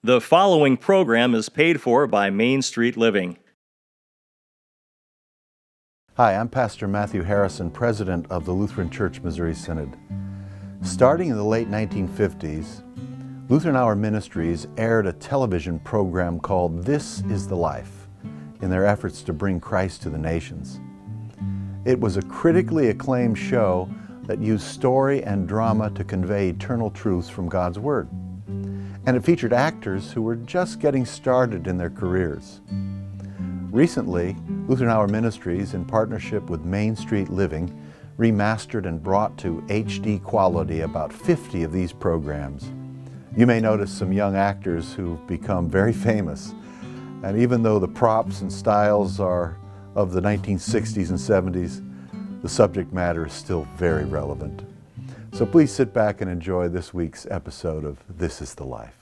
The following program is paid for by Main Street Living. Hi, I'm Pastor Matthew Harrison, President of the Lutheran Church Missouri Synod. Starting in the late 1950s, Lutheran Hour Ministries aired a television program called This is the Life in their efforts to bring Christ to the nations. It was a critically acclaimed show that used story and drama to convey eternal truths from God's Word. And it featured actors who were just getting started in their careers. Recently, Lutheran Hour Ministries, in partnership with Main Street Living, remastered and brought to HD quality about 50 of these programs. You may notice some young actors who've become very famous. And even though the props and styles are of the 1960s and 70s, the subject matter is still very relevant. So please sit back and enjoy this week's episode of This is the Life.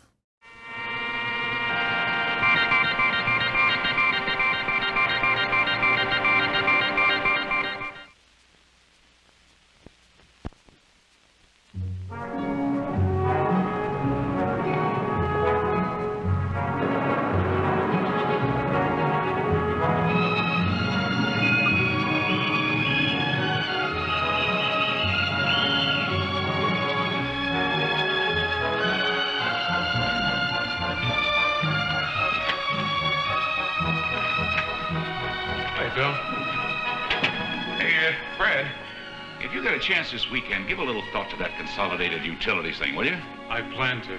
Chance this weekend, give a little thought to that consolidated utilities thing, will you? I plan to.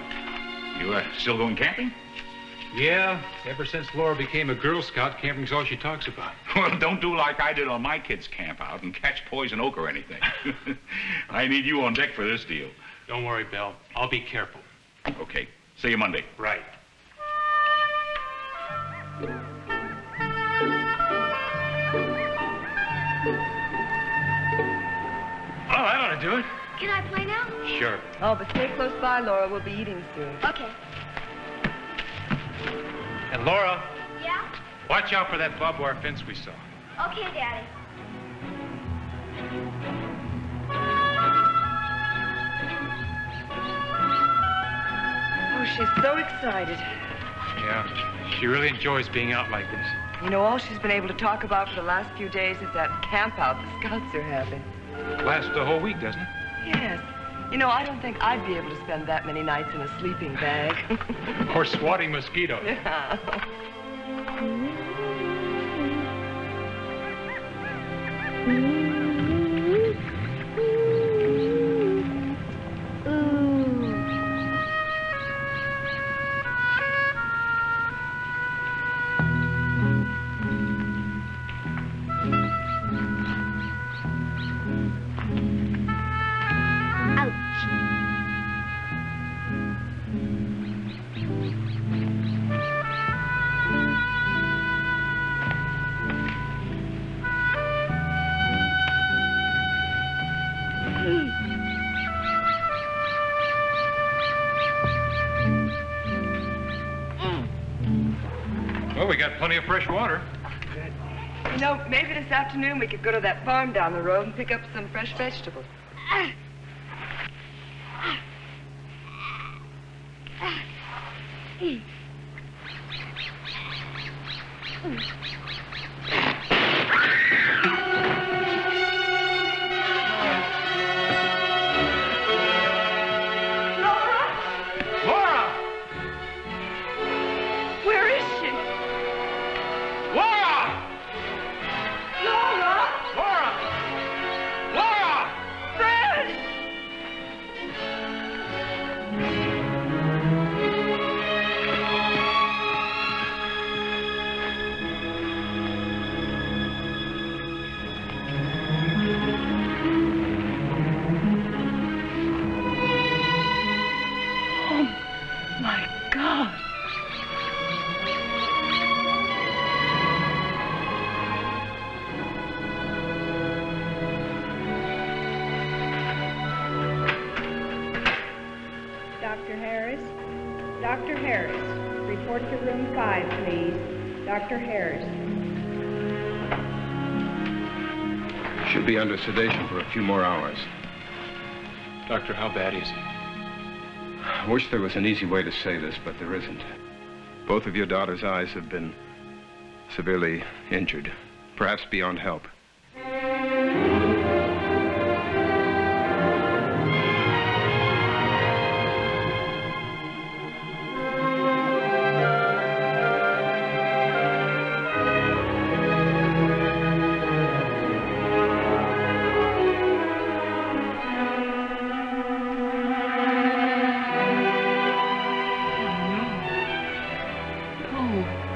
You still going camping? Yeah, ever since Laura became a Girl Scout, camping's all she talks about. Well, don't do like I did on my kids' camp out and catch poison oak or anything. I need you on deck for this deal. Don't worry, Bill. I'll be careful. Okay. See you Monday. Right. Oh, that ought to do it. Can I play now? Sure. Oh, but stay close by, Laura. We'll be eating soon. Okay. And Laura, Yeah? watch out for that barbed wire fence we saw. Okay, Daddy. Oh, she's so excited. Yeah, she really enjoys being out like this. You know, all she's been able to talk about for the last few days is that camp out the Scouts are having. Lasts the whole week, doesn't it? Yes. You know, I don't think I'd be able to spend that many nights in a sleeping bag. Or swatting mosquitoes. Yeah. Well, we got plenty of fresh water. You know, maybe this afternoon we could go to that farm down the road and pick up some fresh vegetables. Dr. Harris, report to room 5, please. Dr. Harris. Should be under sedation for a few more hours. Doctor, how bad is he? I wish there was an easy way to say this, but there isn't. Both of your daughter's eyes have been severely injured, perhaps beyond help.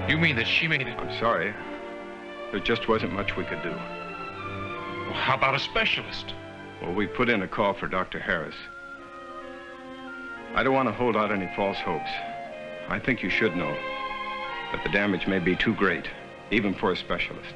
You mean that she made it? I'm sorry. There just wasn't much we could do. Well, how about a specialist? Well, we put in a call for Dr. Harris. I don't want to hold out any false hopes. I think you should know that the damage may be too great, even for a specialist.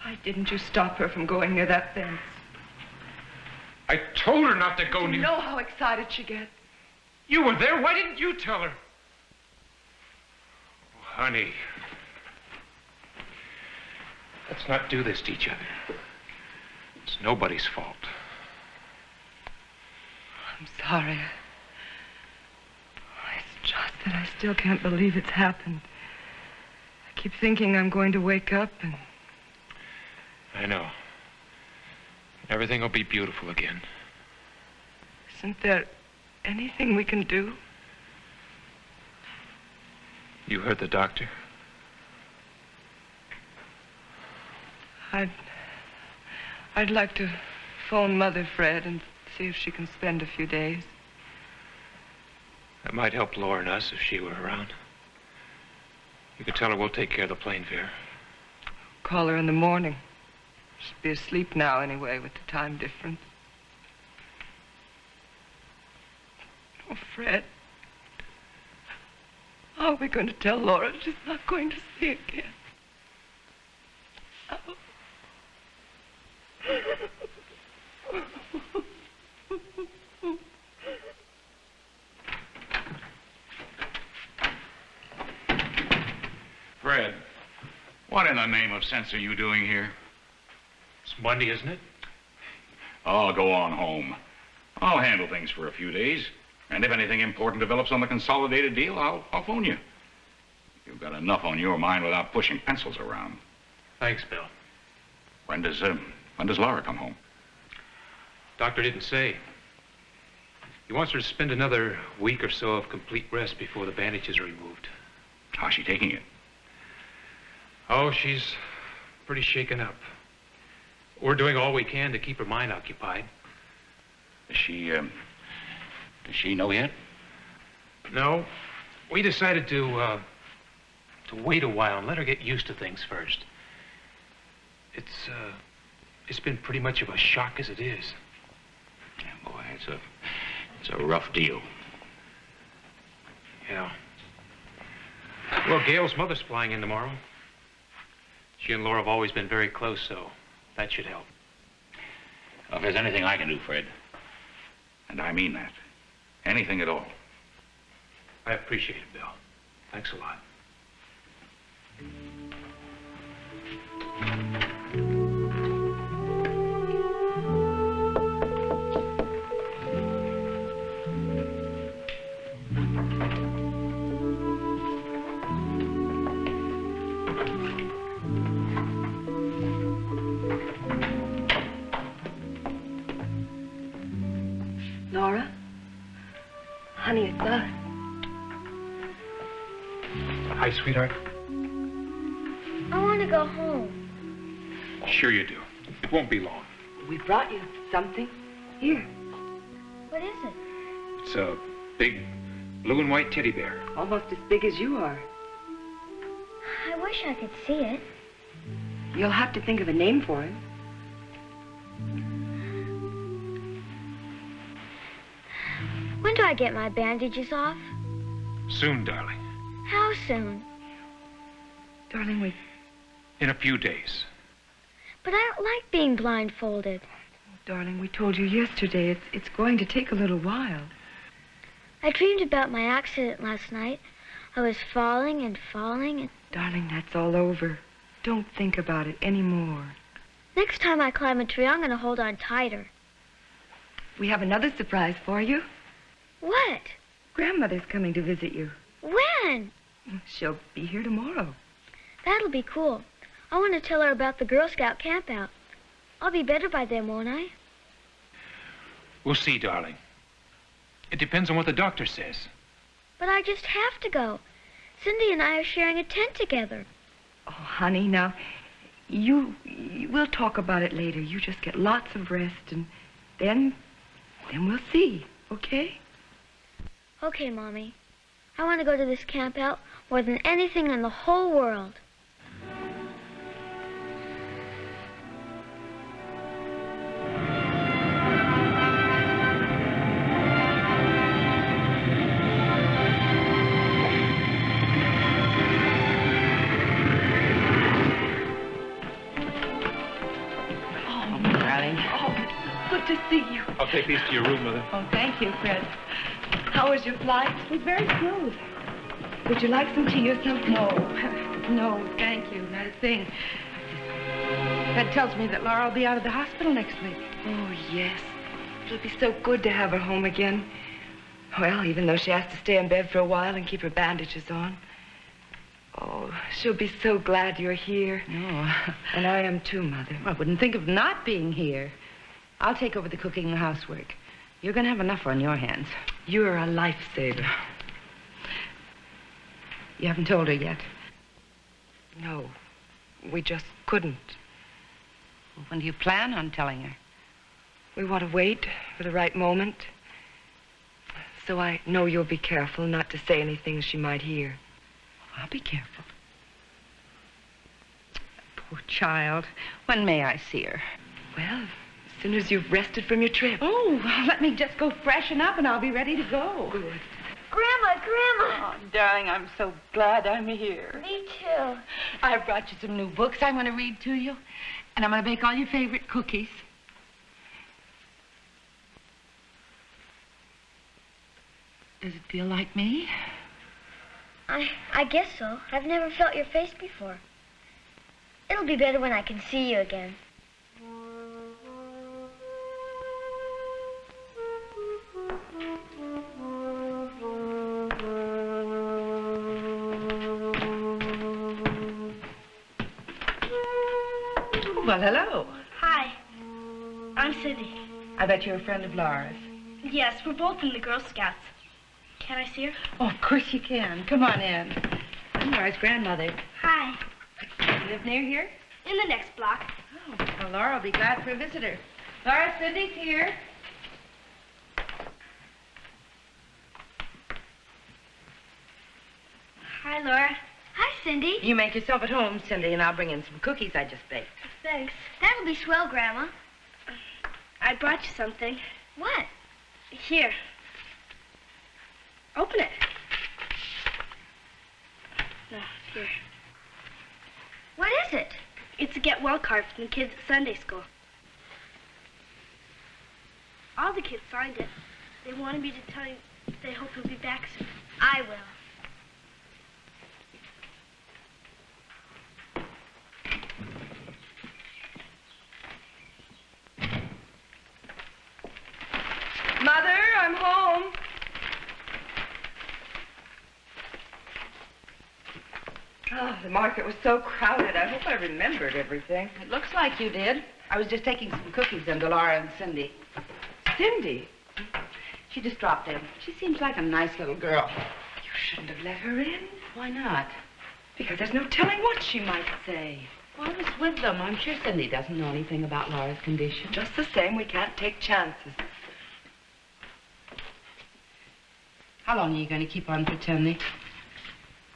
Why didn't you stop her from going near that fence? I told her not to go You near. know how excited she gets. You were there. Why didn't you tell her? Oh, honey. Let's not do this to each other. It's nobody's fault. I'm sorry. It's just that I still can't believe it's happened. I keep thinking I'm going to wake up and... I know. Everything will be beautiful again. Isn't there anything we can do? You heard the doctor? I'd like to phone Mother Fred and see if she can spend a few days. That might help Laura and us if she were around. You could tell her we'll take care of the plane fare. Call her in the morning. She'll be asleep now anyway with the time difference. Oh, Fred. How are we going to tell Laura she's not going to see again? Oh. Fred, what in the name of sense are you doing here? It's Monday, isn't it? I'll go on home. I'll handle things for a few days. And if anything important develops on the consolidated deal, I'll phone you. You've got enough on your mind without pushing pencils around. Thanks, Bill. When does Laura come home? Doctor didn't say. He wants her to spend another week or so of complete rest before the bandages are removed. How's she taking it? Oh, she's pretty shaken up. We're doing all we can to keep her mind occupied. Does she know yet? No, we decided to wait a while and let her get used to things first. It's been pretty much of a shock as it is. Yeah, boy, it's a rough deal. Yeah. Well, Gail's mother's flying in tomorrow. She and Laura have always been very close, so that should help. Well, if there's anything I can do, Fred, and I mean that, anything at all. I appreciate it, Bill. Thanks a lot. Laura? Honey, it's us. Hi, sweetheart. I want to go home. Sure you do. It won't be long. We brought you something. Here. What is it? It's a big blue and white teddy bear. Almost as big as you are. I wish I could see it. You'll have to think of a name for him. When do I I get my bandages off? Soon, darling. How soon? Darling, In a few days. But I don't like being blindfolded. darling, we told you yesterday it's going to take a little while. I dreamed about my accident last night. I was falling and falling, and Darling, that's all over. Don't think about it anymore. next time I climb a tree, I'm going to hold on tighter. We have another surprise for you. What? Grandmother's coming to visit you. When? She'll be here tomorrow. That'll be cool. I want to tell her about the Girl Scout campout. I'll be better by then, won't I? We'll see, darling. It depends on what the doctor says. But I just have to go. Cindy and I are sharing a tent together. Oh, honey, now, we'll talk about it later. You just get lots of rest, and then we'll see, okay? Okay, Mommy. I want to go to this campout more than anything in the whole world. Good to see you. I'll take these to your room, Mother. Oh, thank you, Fred. How was your flight? It was very smooth. Would you like some tea or something? No. No, thank you. Not a thing. Fred tells me that Laura will be out of the hospital next week. Oh, yes. It'll be so good to have her home again. Well, even though she has to stay in bed for a while and keep her bandages on. Oh, she'll be so glad you're here. Oh. And I am too, Mother. I wouldn't think of not being here. I'll take over the cooking and housework. You're going to have enough on your hands. You're a lifesaver. You haven't told her yet. No, we just couldn't. When do you plan on telling her? We want to wait for the right moment. So I know you'll be careful not to say anything she might hear. I'll be careful. Poor child. When may I see her? Well, as soon as you've rested from your trip. Oh, let me just go freshen up and I'll be ready to go. Good. Grandma! Oh, darling, I'm so glad I'm here. Me too. I've brought you some new books I want to read to you. And I'm going to bake all your favorite cookies. Does it feel like me? I guess so. I've never felt your face before. It'll be better when I can see you again. Well, hello. Hi. I'm Cindy. I bet you're a friend of Laura's. Yes, we're both in the Girl Scouts. Can I see her? Oh, of course you can. Come on in. I'm Laura's grandmother. Hi. You live near here? In the next block. Oh, well, Laura will be glad for a visitor. Laura, Cindy's here. Hi, Laura. Hi, Cindy. You make yourself at home, Cindy, and I'll bring in some cookies I just baked. Thanks. That'll be swell, Grandma. I brought you something. What? Here. Open it. No, here. What is it? It's a get well card from the kids at Sunday school. All the kids signed it. They wanted me to tell you they hope you'll be back soon. I will. Mother, I'm home. Oh, the market was so crowded. I hope I remembered everything. It looks like you did. I was just taking some cookies in to Laura and Cindy. Cindy, She just dropped in. She seems like a nice little girl. you shouldn't have let her in. Why not? Because there's no telling what she might say. Well, I was with them. I'm sure Cindy doesn't know anything about Laura's condition. Just the same, we can't take chances. How long are you going to keep on pretending?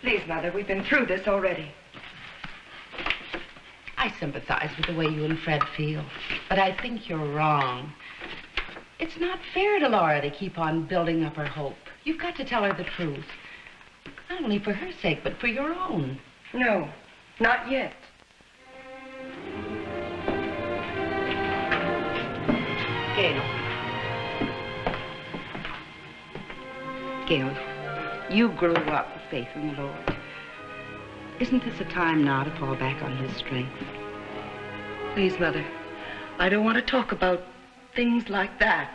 Please, Mother, we've been through this already. I sympathize with the way you and Fred feel, but I think you're wrong. It's not fair to Laura to keep on building up her hope. You've got to tell her the truth. Not only for her sake, but for your own. No, not yet. Gail. Gail, you grew up with faith in the Lord. Isn't this a time now to fall back on his strength? Please, Mother, I don't want to talk about things like that.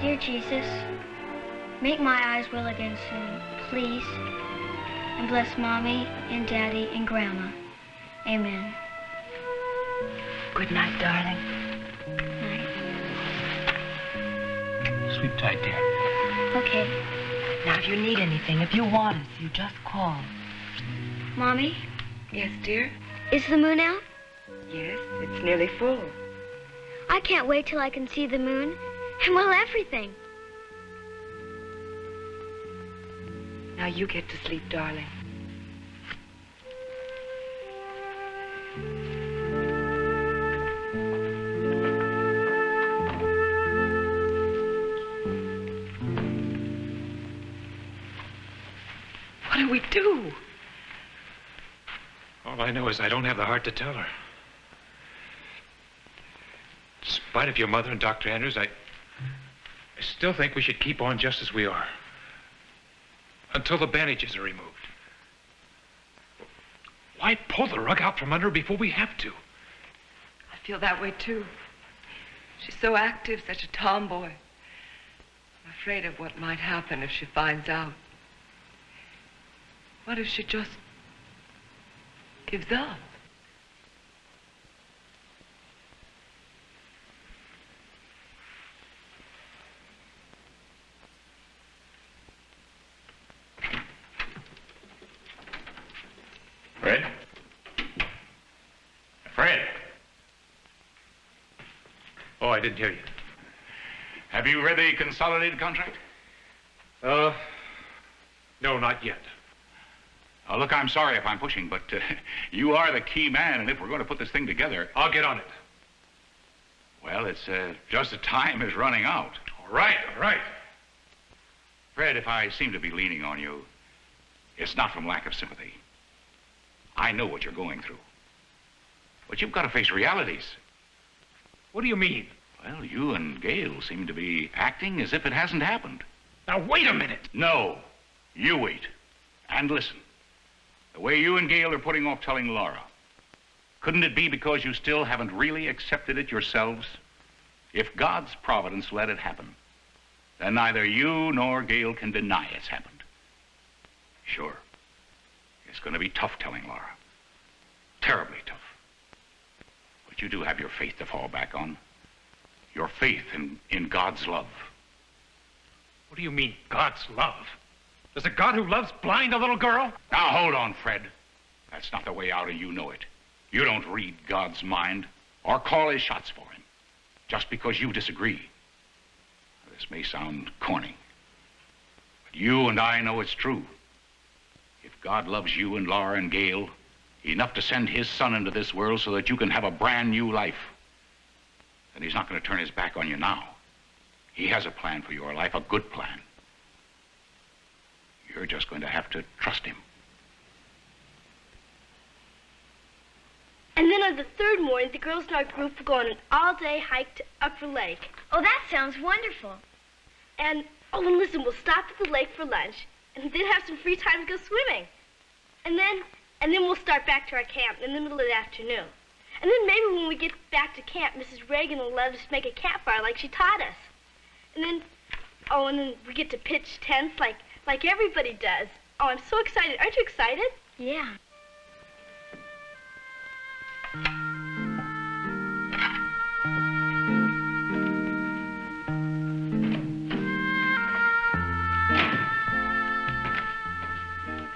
Dear Jesus, make my eyes well again soon, please. And bless Mommy and Daddy and Grandma. Amen. Good night, darling. Night. Sleep tight, dear. Okay. Now, if you need anything, if you want us, you just call. Mommy, Yes, dear? is the moon out? Yes, it's nearly full. I can't wait till I can see the moon and, well, everything. Now you get to sleep, darling. What do we do? All I know is I don't have the heart to tell her. In spite of your mother and Dr. Andrews, I still think we should keep on just as we are. Until the bandages are removed. Why pull the rug out from under her before we have to? I feel that way, too. She's so active, such a tomboy. I'm afraid of what might happen if she finds out. What if she just gives up? Fred? Fred? Oh, I didn't hear you. Have you read the consolidated contract? No, not yet. Oh, look, I'm sorry if I'm pushing, but you are the key man, and if we're going to put this thing together... I'll get on it. Well, it's just the time is running out. All right, all right. Fred, if I seem to be leaning on you, it's not from lack of sympathy. I know what you're going through. But you've got to face realities. What do you mean? Well, you and Gail seem to be acting as if it hasn't happened. Now, wait a minute. No. You wait. And listen. The way you and Gail are putting off telling Laura, couldn't it be because you still haven't really accepted it yourselves? If God's providence let it happen, then neither you nor Gail can deny it's happened. Sure. It's going to be tough telling Laura. Terribly tough. But you do have your faith to fall back on. Your faith in God's love. What do you mean, God's love? Does a God who loves blind a little girl? Now, hold on, Fred. That's not the way out, and you know it. You don't read God's mind or call his shots for him just because you disagree. This may sound corny, but you and I know it's true. If God loves you and Laura and Gail enough to send his son into this world so that you can have a brand new life, then he's not going to turn his back on you now. He has a plan for your life, a good plan. You're just going to have to trust him. And then on the third morning, the girls in our group will go on an all-day hike to Upper Lake. Oh, that sounds wonderful. And listen, we'll stop at the lake for lunch, and then have some free time to go swimming. And then we'll start back to our camp in the middle of the afternoon. And then maybe when we get back to camp, Mrs. Reagan will let us make a campfire like she taught us. And then we get to pitch tents like everybody does. Oh, I'm so excited. Aren't you excited? Yeah.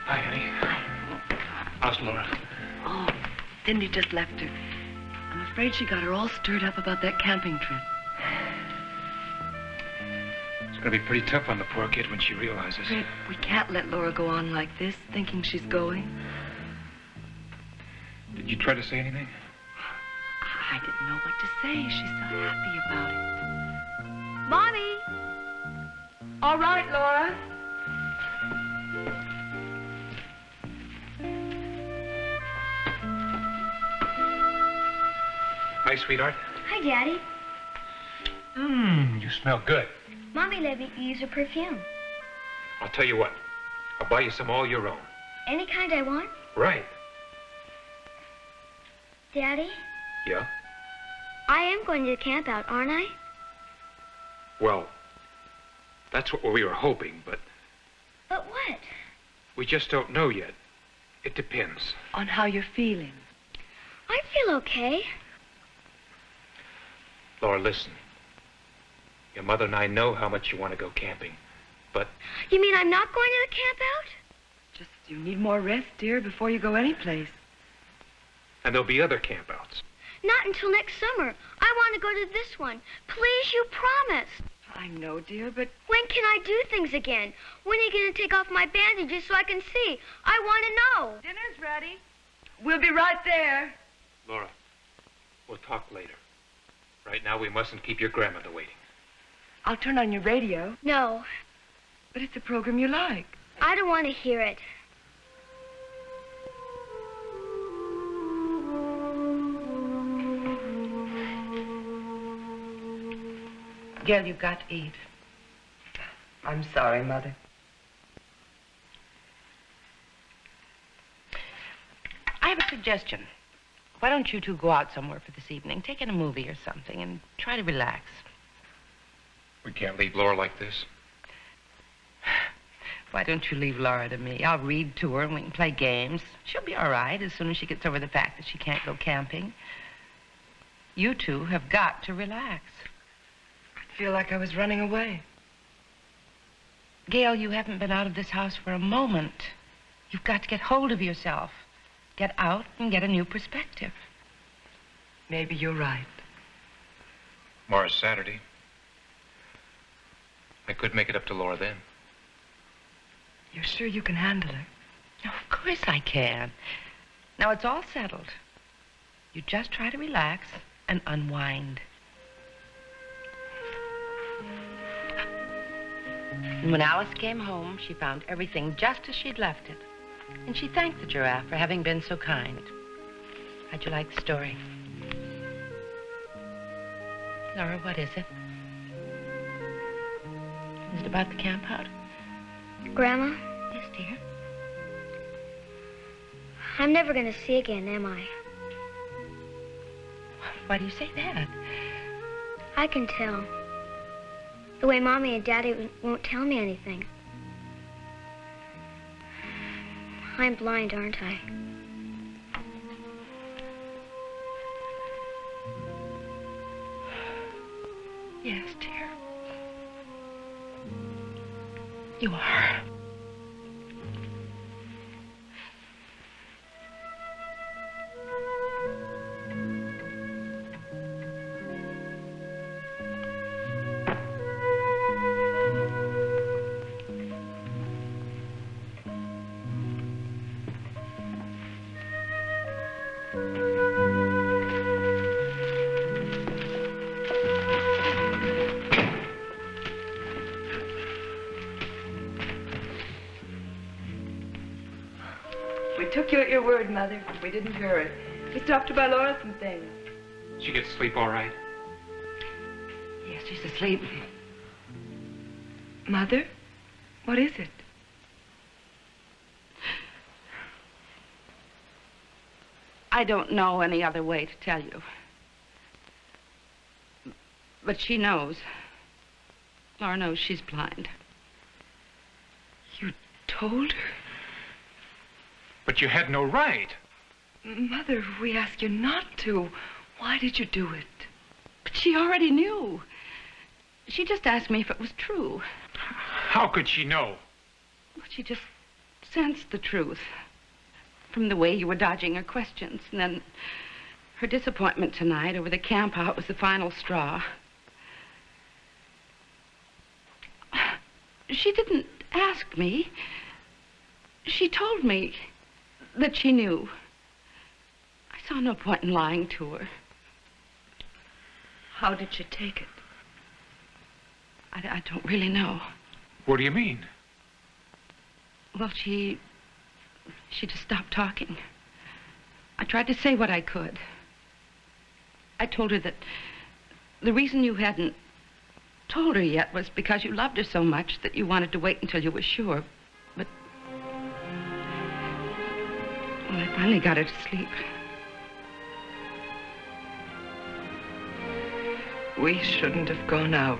Hi, honey. How's Laura? Oh, Cindy just left her. I'm afraid she got her all stirred up about that camping trip. It's going to be pretty tough on the poor kid when she realizes. Fred, we can't let Laura go on like this, thinking she's going. Did you try to say anything? I didn't know what to say. She's so happy about it. Mommy! All right, Laura. Hi, sweetheart. Hi, Daddy. You smell good. Mommy let me use her perfume. I'll tell you what. I'll buy you some all your own. Any kind I want. Right. Daddy, Yeah? I am going to the camp out, aren't I? Well, that's what we were hoping, but But what? we just don't know yet. It depends. On how you're feeling. I feel okay. Laura, listen. Your mother and I know how much you want to go camping, but You mean I'm not going to the camp out? Just, you need more rest, dear, before you go anyplace. and there'll be other campouts. Not until next summer. I want to go to this one. Please, you promised. I know, dear, but When can I do things again? When are you going to take off my bandages so I can see? I want to know. dinner's ready. We'll be right there. Laura, we'll talk later. Right now, we mustn't keep your grandmother waiting. I'll turn on your radio, No, but it's a program you like. I don't want to hear it. Gail, you've got to eat. I'm sorry, Mother. I have a suggestion. Why don't you two go out somewhere for this evening? Take in a movie or something and try to relax. We can't leave Laura like this. Why don't you leave Laura to me? I'll read to her and we can play games. She'll be all right as soon as she gets over the fact that she can't go camping. You two have got to relax. I feel like I was running away. Gail, you haven't been out of this house for a moment. You've got to get hold of yourself. Get out and get a new perspective. Maybe you're right. Tomorrow's Saturday. I could make it up to Laura then. You're sure you can handle her? Of course I can. Now it's all settled. You just try to relax and unwind. And when Alice came home, she found everything just as she'd left it. And she thanked the giraffe for having been so kind. How'd you like the story? Laura, what is it? Is it about the camp out? Grandma, Yes, dear. I'm never going to see again, am I? Why do you say that? I can tell. The way Mommy and Daddy won't tell me anything. I'm blind, aren't I? Yes, dear. You are. We took you at your word, Mother. We didn't hurry. We stopped to buy Laura some things. She gets sleep all right? Yes, she's asleep. Mother? What is it? I don't know any other way to tell you. But she knows. Laura knows she's blind. You told her? But you had no right. Mother, we asked you not to. Why did you do it? But she already knew. She just asked me if it was true. How could she know? Well, she just sensed the truth from the way you were dodging her questions. And then her disappointment tonight over the camp out was the final straw. She didn't ask me. She told me that she knew. I saw no point in lying to her. How did she take it? I don't really know. What do you mean? Well, she just stopped talking. I tried to say what I could. I told her that the reason you hadn't told her yet was because you loved her so much that you wanted to wait until you were sure. But well, I finally got her to sleep. We shouldn't have gone out.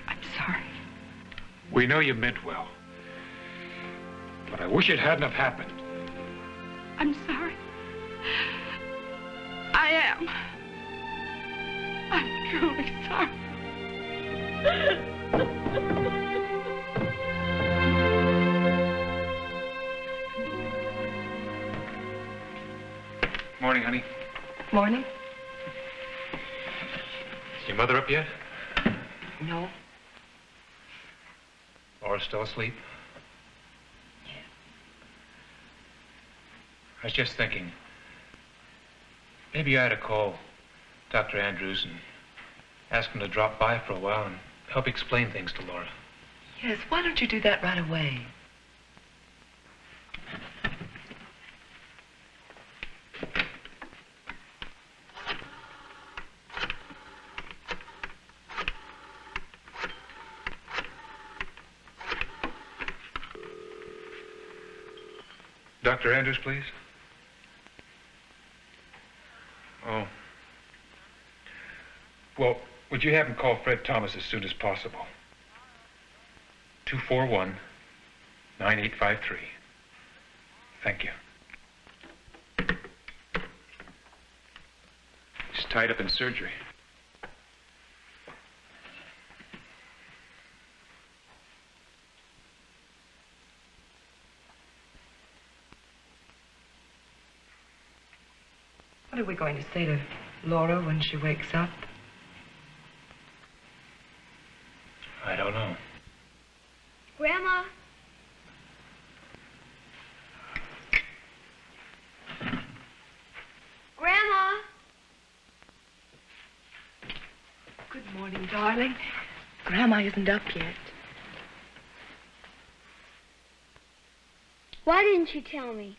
I'm sorry. We know you meant well. But I wish it hadn't have happened. I'm sorry. I am. I'm truly sorry. Morning, honey. Morning? Is your mother up yet? No. Laura's still asleep? I was just thinking, maybe I ought to call Dr. Andrews and ask him to drop by for a while and help explain things to Laura. Yes, why don't you do that right away? Dr. Andrews, please. Oh. Well, would you have him call Fred Thomas as soon as possible? 241-9853. Thank you. He's tied up in surgery. What are we going to say to Laura when she wakes up? I don't know. Grandma? Grandma? Good morning, darling. Grandma isn't up yet. Why didn't you tell me?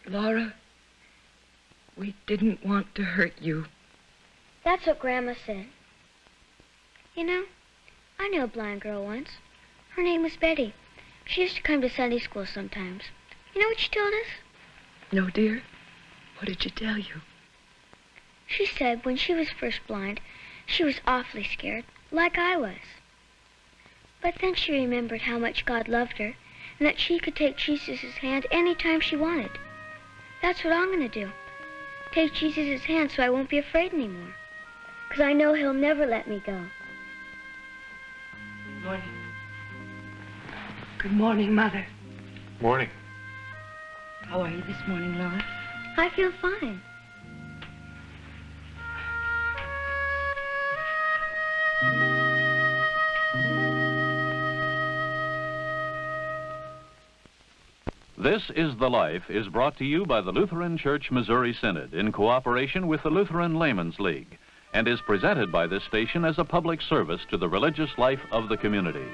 Laura, we didn't want to hurt you. That's what Grandma said. You know, I knew a blind girl once. Her name was Betty. She used to come to Sunday school sometimes. You know what she told us? No, dear. What did she tell you? She said when she was first blind, she was awfully scared, like I was. But then she remembered how much God loved her and that she could take Jesus' hand any time she wanted. That's what I'm going to do. Take Jesus' hand so I won't be afraid anymore. Because I know he'll never let me go. Morning. Good morning, Mother. Morning. How are you this morning, Laura? I feel fine. This is The Life is brought to you by the Lutheran Church Missouri Synod in cooperation with the Lutheran Laymen's League and is presented by this station as a public service to the religious life of the community.